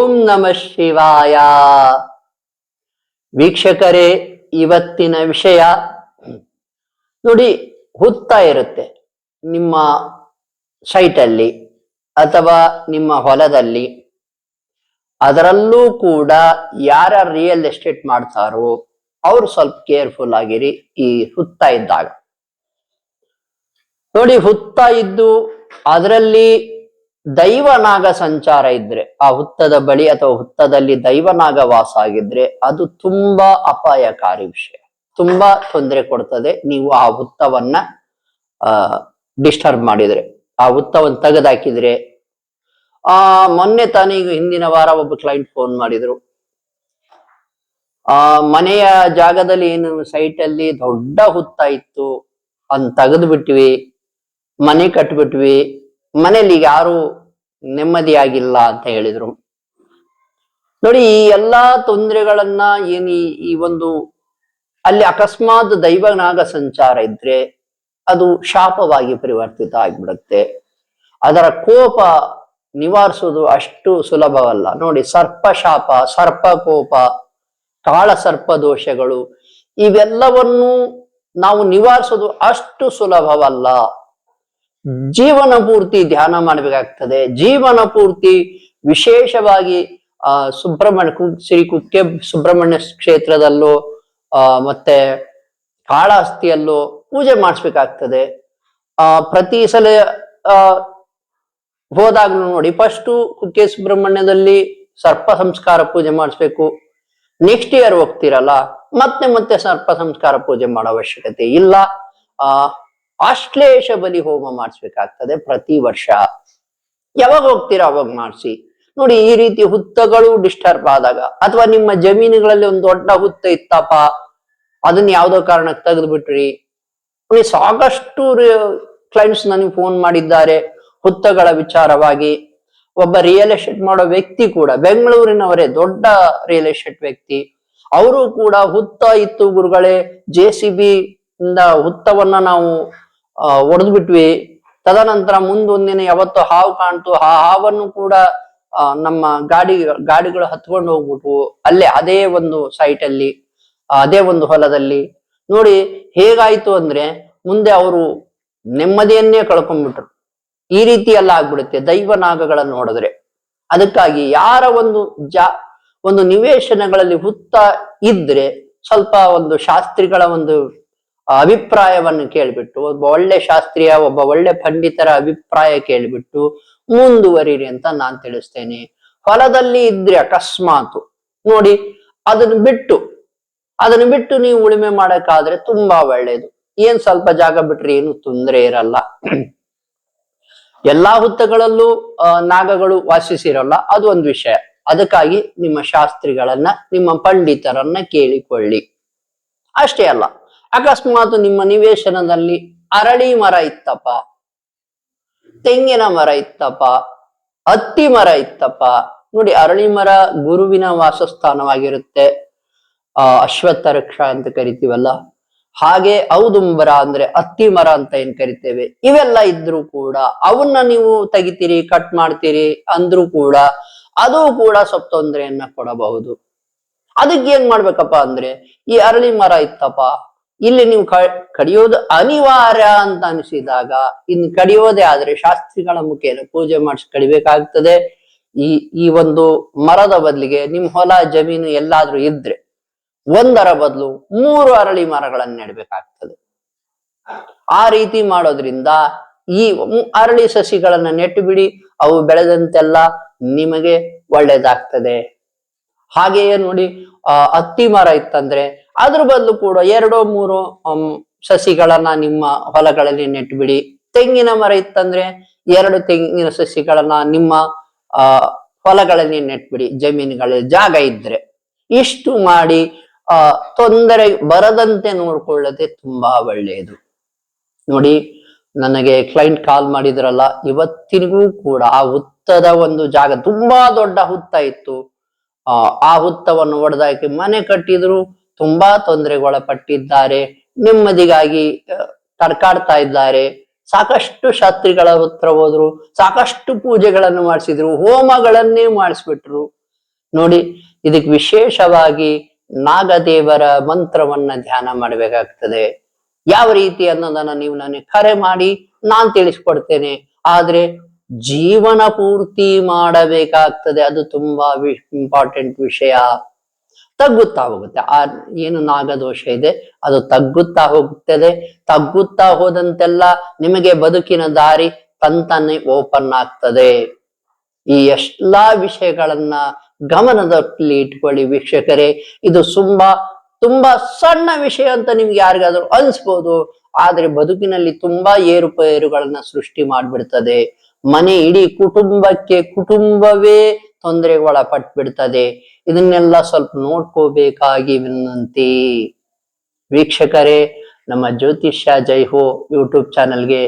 ಓಂ ನಮಃ ಶಿವಾಯ. ವೀಕ್ಷಕರೇ, ಇವತ್ತಿನ ವಿಷಯ ನೋಡಿ, ಹುತ್ತ ಇರುತ್ತೆ ನಿಮ್ಮ ಸೈಟಲ್ಲಿ ಅಥವಾ ನಿಮ್ಮ ಹೊಲದಲ್ಲಿ. ಅದರಲ್ಲೂ ಕೂಡ ಯಾರ ರಿಯಲ್ ಎಸ್ಟೇಟ್ ಮಾಡ್ತಾರೋ ಅವ್ರು ಸ್ವಲ್ಪ ಕೇರ್ಫುಲ್ ಆಗಿರಿ. ಈ ಹುತ್ತ ಇದ್ದಾಗ ನೋಡಿ, ಹುತ್ತ ಇದ್ದು ಅದರಲ್ಲಿ ದೈವನಾಗ ಸಂಚಾರ ಇದ್ರೆ, ಆ ಹುತ್ತದ ಬಳಿ ಅಥವಾ ಹುತ್ತದಲ್ಲಿ ದೈವನಾಗ ವಾಸ ಆಗಿದ್ರೆ ಅದು ತುಂಬಾ ಅಪಾಯಕಾರಿ ವಿಷಯ, ತುಂಬಾ ತೊಂದರೆ ಕೊಡ್ತದೆ. ನೀವು ಆ ಹುತ್ತವನ್ನ ಡಿಸ್ಟರ್ಬ್ ಮಾಡಿದ್ರೆ, ಆ ಹುತ್ತವನ್ನು ತೆಗೆದಾಕಿದ್ರೆ. ಮೊನ್ನೆ ತಾನೇ ಈಗ ಹಿಂದಿನ ವಾರ ಒಬ್ಬ ಕ್ಲೈಂಟ್ ಫೋನ್ ಮಾಡಿದ್ರು. ಮನೆಯ ಜಾಗದಲ್ಲಿ ಏನು ಸೈಟ್ ಅಲ್ಲಿ ದೊಡ್ಡ ಹುತ್ತ ಇತ್ತು, ಅನ್ ತೆಗೆದು ಬಿಟ್ವಿ, ಮನೆ ಕಟ್ಬಿಟ್ವಿ, ಮನೇಲಿ ಯಾರು ನೆಮ್ಮದಿಯಾಗಿಲ್ಲ ಅಂತ ಹೇಳಿದ್ರು. ನೋಡಿ, ಈ ಎಲ್ಲಾ ತೊಂದರೆಗಳನ್ನ ಈ ಒಂದು ಅಲ್ಲಿ ಅಕಸ್ಮಾತ್ ದೈವನಾಗ ಸಂಚಾರ ಇದ್ರೆ ಅದು ಶಾಪವಾಗಿ ಪರಿವರ್ತಿತ ಆಗ್ಬಿಡುತ್ತೆ. ಅದರ ಕೋಪ ನಿವಾರಿಸೋದು ಅಷ್ಟು ಸುಲಭವಲ್ಲ. ನೋಡಿ, ಸರ್ಪ ಶಾಪ, ಸರ್ಪ ಕೋಪ, ಕಾಳ ಸರ್ಪ ದೋಷಗಳು, ಇವೆಲ್ಲವನ್ನು ನಾವು ನಿವಾರಿಸೋದು ಅಷ್ಟು ಸುಲಭವಲ್ಲ. ಜೀವನ ಪೂರ್ತಿ ಧ್ಯಾನ ಮಾಡಬೇಕಾಗ್ತದೆ. ಜೀವನ ಪೂರ್ತಿ ವಿಶೇಷವಾಗಿ ಶ್ರೀ ಕುಕ್ಕೆ ಸುಬ್ರಹ್ಮಣ್ಯ ಕ್ಷೇತ್ರದಲ್ಲೂ ಮತ್ತೆ ಕಾಳಹಸ್ತಿಯಲ್ಲೂ ಪೂಜೆ ಮಾಡಿಸ್ಬೇಕಾಗ್ತದೆ. ಪ್ರತಿ ಸಲ ಹೋದಾಗ್ಲೂ ನೋಡಿ, ಫಸ್ಟ್ ಕುಕ್ಕೆ ಸುಬ್ರಹ್ಮಣ್ಯದಲ್ಲಿ ಸರ್ಪ ಸಂಸ್ಕಾರ ಪೂಜೆ ಮಾಡಿಸ್ಬೇಕು. ನೆಕ್ಸ್ಟ್ ಇಯರ್ ಹೋಗ್ತಿರಲ್ಲ, ಮತ್ತೆ ಸರ್ಪ ಸಂಸ್ಕಾರ ಪೂಜೆ ಮಾಡೋ ಅವಶ್ಯಕತೆ ಇಲ್ಲ. ಆಶ್ಲೇಷ ಬಲಿ ಹೋಮ ಮಾಡಿಸ್ಬೇಕಾಗ್ತದೆ ಪ್ರತಿ ವರ್ಷ. ಯಾವಾಗ ಹೋಗ್ತೀರಾ ಅವಾಗ ಮಾಡಿಸಿ. ನೋಡಿ, ಈ ರೀತಿ ಹುತ್ತಗಳು ಡಿಸ್ಟರ್ಬ್ ಆದಾಗ, ಅಥವಾ ನಿಮ್ಮ ಜಮೀನುಗಳಲ್ಲಿ ಒಂದು ದೊಡ್ಡ ಹುತ್ತ ಇತ್ತಪ್ಪ, ಅದನ್ನ ಯಾವ್ದೋ ಕಾರಣಕ್ಕೆ ತೆಗೆದು ಬಿಟ್ರಿ. ಸಾಕಷ್ಟು ಕ್ಲೈಂಟ್ಸ್ ನನಗೆ ಫೋನ್ ಮಾಡಿದ್ದಾರೆ ಹುತ್ತಗಳ ವಿಚಾರವಾಗಿ. ಒಬ್ಬ ರಿಯಲ್ ಎಸ್ಟೇಟ್ ಮಾಡೋ ವ್ಯಕ್ತಿ ಕೂಡ, ಬೆಂಗಳೂರಿನವರೇ, ದೊಡ್ಡ ರಿಯಲ್ ಎಸ್ಟೇಟ್ ವ್ಯಕ್ತಿ, ಅವರು ಕೂಡ ಹುತ್ತ ಇತ್ತು ಗುರುಗಳೇ, JCB ಇಂದ ಹುತ್ತವನ್ನ ನಾವು ಒಡೆದು ಬಿಟ್ವಿ. ತದನಂತರ ಮುಂದೊಂದಿನ ಯಾವತ್ತೋ ಹಾವು ಕಾಣ್ತು, ಆ ಹಾವನ್ನು ಕೂಡ ನಮ್ಮ ಗಾಡಿಗಳು ಹತ್ಕೊಂಡು ಹೋಗ್ಬಿಟ್ವು ಅಲ್ಲೇ, ಅದೇ ಒಂದು ಸೈಟ್ ಅಲ್ಲಿ, ಅದೇ ಒಂದು ಹೊಲದಲ್ಲಿ. ನೋಡಿ ಹೇಗಾಯ್ತು ಅಂದ್ರೆ, ಮುಂದೆ ಅವರು ನೆಮ್ಮದಿಯನ್ನೇ ಕಳ್ಕೊಂಡ್ಬಿಟ್ರು. ಈ ರೀತಿ ಎಲ್ಲ ಆಗ್ಬಿಡುತ್ತೆ ದೈವನಾಗಗಳನ್ನು ನೋಡಿದ್ರೆ. ಅದಕ್ಕಾಗಿ ಯಾರ ಒಂದು ನಿವೇಶನಗಳಲ್ಲಿ ಹುತ್ತ ಇದ್ರೆ ಸ್ವಲ್ಪ ಒಂದು ಶಾಸ್ತ್ರಿಗಳ ಒಂದು ಅಭಿಪ್ರಾಯವನ್ನು ಕೇಳ್ಬಿಟ್ಟು, ಒಬ್ಬ ಒಳ್ಳೆ ಶಾಸ್ತ್ರೀಯ, ಒಬ್ಬ ಒಳ್ಳೆ ಪಂಡಿತರ ಅಭಿಪ್ರಾಯ ಕೇಳ್ಬಿಟ್ಟು ಮುಂದುವರಿರಿ ಅಂತ ನಾನ್ ತಿಳಿಸ್ತೇನೆ. ಹೊಲದಲ್ಲಿ ಇದ್ರೆ ಅಕಸ್ಮಾತ್ ನೋಡಿ, ಅದನ್ನು ಬಿಟ್ಟು ನೀವು ಉಳುಮೆ ಮಾಡಕ್ಕಾದ್ರೆ ತುಂಬಾ ಒಳ್ಳೇದು. ಏನ್ ಸ್ವಲ್ಪ ಜಾಗ ಬಿಟ್ರೆ ಏನು ತೊಂದರೆ ಇರಲ್ಲ. ಎಲ್ಲಾ ಹುತ್ತಗಳಲ್ಲೂ ನಾಗಗಳು ವಾಸಿಸಿರಲ್ಲ, ಅದು ಒಂದು ವಿಷಯ. ಅದಕ್ಕಾಗಿ ನಿಮ್ಮ ಶಾಸ್ತ್ರಿಗಳನ್ನ, ನಿಮ್ಮ ಪಂಡಿತರನ್ನ ಕೇಳಿಕೊಳ್ಳಿ. ಅಷ್ಟೇ ಅಲ್ಲ, ಅಕಸ್ಮಾತ್ ನಿಮ್ಮ ನಿವೇಶನದಲ್ಲಿ ಅರಳಿ ಮರ ಇತ್ತಪ್ಪ, ತೆಂಗಿನ ಮರ ಇತ್ತಪ್ಪ, ಹತ್ತಿ ಮರ ಇತ್ತಪ್ಪ. ನೋಡಿ, ಅರಳಿ ಮರ ಗುರುವಿನ ವಾಸಸ್ಥಾನವಾಗಿರುತ್ತೆ, ಅಶ್ವತ್ಥ ವೃಕ್ಷ ಅಂತ ಕರಿತೀವಲ್ಲ ಹಾಗೆ. ಔದುಂಬರ ಅಂದ್ರೆ ಹತ್ತಿ ಮರ ಅಂತ ಏನ್ ಕರಿತೇವೆ. ಇವೆಲ್ಲ ಇದ್ರೂ ಕೂಡ ಅವನ್ನ ನೀವು ತೆಗಿತೀರಿ, ಕಟ್ ಮಾಡ್ತೀರಿ ಅಂದ್ರೂ ಕೂಡ ಅದು ಕೂಡ ಸ್ವಲ್ಪ ತೊಂದರೆಯನ್ನ ಕೊಡಬಹುದು. ಅದಕ್ಕೆ ಏನ್ ಮಾಡ್ಬೇಕಪ್ಪ ಅಂದ್ರೆ, ಈ ಅರಳಿ ಮರ ಇತ್ತಪ್ಪ, ಇಲ್ಲಿ ನೀವು ಕಡಿಯೋದು ಅನಿವಾರ್ಯ ಅಂತ ಅನಿಸಿದಾಗ ಇನ್ನು ಕಡಿಯೋದೇ ಆದ್ರೆ ಶಾಸ್ತ್ರಿಗಳ ಮುಖೇನ ಪೂಜೆ ಮಾಡಿಸಿ ಕಡಿಬೇಕಾಗ್ತದೆ. ಈ ಒಂದು ಮರದ ಬದಲಿಗೆ ನಿಮ್ ಹೊಲ ಜಮೀನು ಎಲ್ಲಾದ್ರೂ ಇದ್ರೆ ಒಂದರ ಬದಲು 3 ಅರಳಿ ಮರಗಳನ್ನ ನೆಡ್ಬೇಕಾಗ್ತದೆ. ಆ ರೀತಿ ಮಾಡೋದ್ರಿಂದ ಈ ಅರಳಿ ಸಸಿಗಳನ್ನ ನೆಟ್ಟು ಬಿಡಿ, ಅವು ಬೆಳೆದಂತೆಲ್ಲ ನಿಮಗೆ ಒಳ್ಳೇದಾಗ್ತದೆ. ಹಾಗೆಯೇ ನೋಡಿ, ಹತ್ತಿ ಮರ ಇತ್ತಂದ್ರೆ ಅದ್ರ ಬದಲು ಕೂಡ 2-3 ಸಸಿಗಳನ್ನ ನಿಮ್ಮ ಹೊಲಗಳಲ್ಲಿ ನೆಟ್ಟು ಬಿಡಿ. ತೆಂಗಿನ ಮರ ಇತ್ತಂದ್ರೆ 2 ತೆಂಗಿನ ಸಸಿಗಳನ್ನ ನಿಮ್ಮ ಹೊಲಗಳಲ್ಲಿ ನೆಟ್ಬಿಡಿ, ಜಮೀನುಗಳಲ್ಲಿ ಜಾಗ ಇದ್ರೆ. ಇಷ್ಟು ಮಾಡಿ ತೊಂದರೆ ಬರದಂತೆ ನೋಡ್ಕೊಳ್ಳದೆ ತುಂಬಾ ಒಳ್ಳೆಯದು. ನೋಡಿ, ನನಗೆ ಕ್ಲೈಂಟ್ ಕಾಲ್ ಮಾಡಿದ್ರಲ್ಲ, ಇವತ್ತಿನಿಗೂ ಕೂಡ ಆ ಹುತ್ತದ ಒಂದು ಜಾಗ, ತುಂಬಾ ದೊಡ್ಡ ಹುತ್ತ ಇತ್ತು, ಆ ಹುತ್ತವನ್ನು ಒಡೆದಾಕಿ ಮನೆ ಕಟ್ಟಿದ್ರು, ತುಂಬಾ ತೊಂದರೆಗೊಳಪಟ್ಟಿದ್ದಾರೆ, ನೆಮ್ಮದಿಗಾಗಿ ತಡ್ಕಾಡ್ತಾ ಇದ್ದಾರೆ. ಸಾಕಷ್ಟು ಶಾಸ್ತ್ರಿಗಳ ಹತ್ರ ಹೋದ್ರು, ಸಾಕಷ್ಟು ಪೂಜೆಗಳನ್ನು ಮಾಡಿಸಿದ್ರು, ಹೋಮಗಳನ್ನೇ ಮಾಡಿಸ್ಬಿಟ್ರು. ನೋಡಿ, ಇದಕ್ಕೆ ವಿಶೇಷವಾಗಿ ನಾಗದೇವರ ಮಂತ್ರವನ್ನ ಧ್ಯಾನ ಮಾಡಬೇಕಾಗ್ತದೆ. ಯಾವ ರೀತಿ ಅನ್ನೋದನ್ನ ನೀವು ನನಗೆ ಕರೆ ಮಾಡಿ ನಾನ್ ತಿಳಿಸ್ಕೊಡ್ತೇನೆ. ಆದ್ರೆ ಜೀವನ ಪೂರ್ತಿ ಮಾಡಬೇಕಾಗ್ತದೆ, ಅದು ತುಂಬಾ ಇಂಪಾರ್ಟೆಂಟ್ ವಿಷಯ. ತಗ್ಗುತ್ತಾ ಹೋಗುತ್ತೆ, ಆ ಏನು ನಾಗದೋಷ ಇದೆ ಅದು ತಗ್ಗುತ್ತಾ ಹೋಗುತ್ತದೆ. ತಗ್ಗುತ್ತಾ ಹೋದಂತೆಲ್ಲ ನಿಮಗೆ ಬದುಕಿನ ದಾರಿ ತಂತಾನೆ ಓಪನ್ ಆಗ್ತದೆ. ಈ ಎಲ್ಲಾ ವಿಷಯಗಳನ್ನ ಗಮನದಲ್ಲಿ ಇಟ್ಕೊಳ್ಳಿ ವೀಕ್ಷಕರೇ. ಇದು ತುಂಬಾ ಸಣ್ಣ ವಿಷಯ ಅಂತ ನಿಮ್ಗೆ ಯಾರಿಗಾದ್ರೂ ಅನ್ಸ್ಬೋದು, ಆದ್ರೆ ಬದುಕಿನಲ್ಲಿ ತುಂಬಾ ಏರುಪೇರುಗಳನ್ನ ಸೃಷ್ಟಿ ಮಾಡ್ಬಿಡ್ತದೆ. ಮನೆ ಇಡೀ ಕುಟುಂಬವೇ ತೊಂದರೆಗೆ ಒಳಪಟ್ಬಿಡ್ತದೆ. ಇದನ್ನೆಲ್ಲ ಸ್ವಲ್ಪ ನೋಡ್ಕೋಬೇಕಾಗಿ ವಿನಂತಿ. ವೀಕ್ಷಕರೇ, ನಮ್ಮ ಜ್ಯೋತಿಷ್ಯ ಜೈ ಹೋ ಯೂಟ್ಯೂಬ್ ಚಾನೆಲ್ಗೆ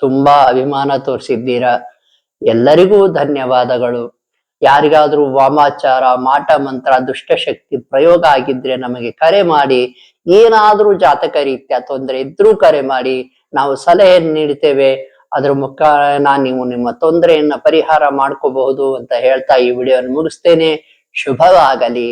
ತುಂಬಾ ಅಭಿಮಾನ ತೋರಿಸಿದ್ದೀರಾ, ಎಲ್ಲರಿಗೂ ಧನ್ಯವಾದಗಳು. ಯಾರಿಗಾದ್ರೂ ವಾಮಾಚಾರ, ಮಾಟ ಮಂತ್ರ, ದುಷ್ಟಶಕ್ತಿ ಪ್ರಯೋಗ ಆಗಿದ್ರೆ ನಮಗೆ ಕರೆ ಮಾಡಿ. ಏನಾದ್ರೂ ಜಾತಕ ರೀತ್ಯ ತೊಂದರೆ ಇದ್ರೂ ಕರೆ ಮಾಡಿ, ನಾವು ಸಲಹೆ ನೀಡ್ತೇವೆ. ಅದ್ರ ಮುಖಾನ ನೀವು ನಿಮ್ಮ ತೊಂದರೆಯನ್ನ ಪರಿಹಾರ ಮಾಡ್ಕೋಬಹುದು ಅಂತ ಹೇಳ್ತಾ ಈ ವಿಡಿಯೋನ ಮುಗಿಸ್ತೇನೆ. ಶುಭವಾಗಲಿ.